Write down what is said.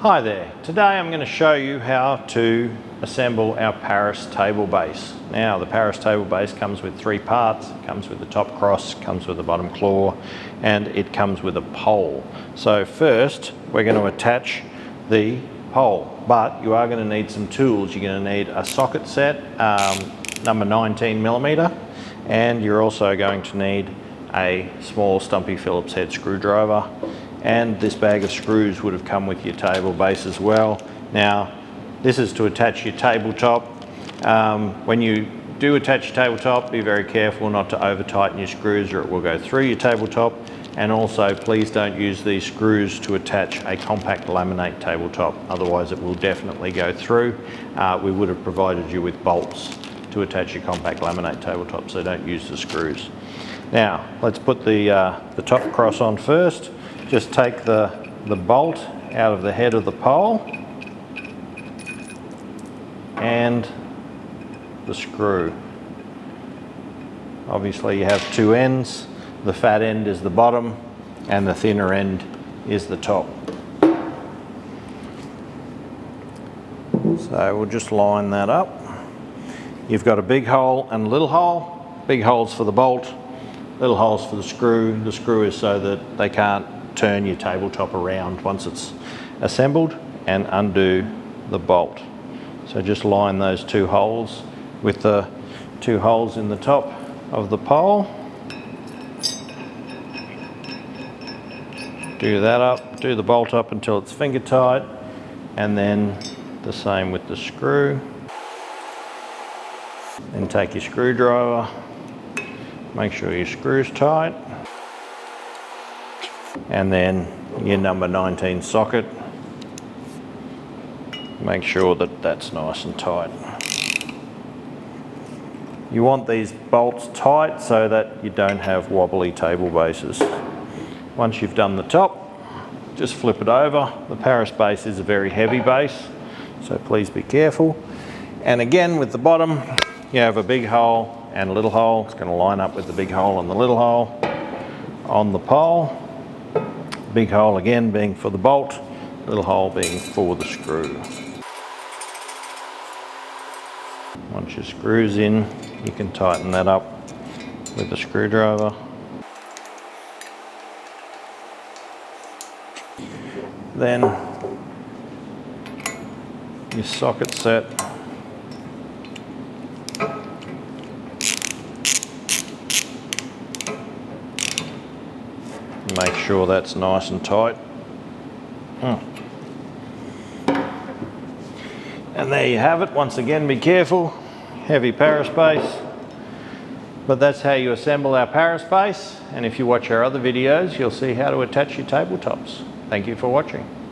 Hi there, today I'm going to show you how to assemble our Paris table base. Now the Paris table base comes with three parts. It comes with the top cross, comes with the bottom claw, and it comes with a pole. So first we're going to attach the pole, but you are going to need some tools. You're going to need a socket set, number 19mm, and you're also going to need a small stumpy Phillips head screwdriver. And this bag of screws would have come with your table base as well. Now, this is to attach your tabletop. When you do attach your tabletop, be very careful not to over tighten your screws or it will go through your tabletop. And also, please don't use these screws to attach a compact laminate tabletop, otherwise it will definitely go through. We would have provided you with bolts to attach your compact laminate tabletop, so don't use the screws. Now, let's put the top cross on first. Just take the bolt out of the head of the pole and the screw. Obviously you have two ends. The fat end is the bottom and the thinner end is the top. So we'll just line that up. You've got a big hole and a little hole. Big holes for the bolt, little holes for the screw. The screw is so that they can't turn your tabletop around once it's assembled, and undo the bolt. So just line those two holes with the two holes in the top of the pole. Do that up, do the bolt up until it's finger tight, and then the same with the screw. Then take your screwdriver, make sure your screw's tight, and then your number 19 socket. Make sure that that's nice and tight. You want these bolts tight so that you don't have wobbly table bases. Once you've done the top, just flip it over. The Paris base is a very heavy base, so please be careful. And again, with the bottom, you have a big hole and a little hole. It's going to line up with the big hole and the little hole on the pole. Big hole again being for the bolt, little hole being for the screw. Once your screw's in, you can tighten that up with the screwdriver. Then your socket set. Make sure that's nice and tight. And there you have it. Once again, be careful. Heavy Paris base. But that's how you assemble our Paris base. And if you watch our other videos, you'll see how to attach your tabletops. Thank you for watching.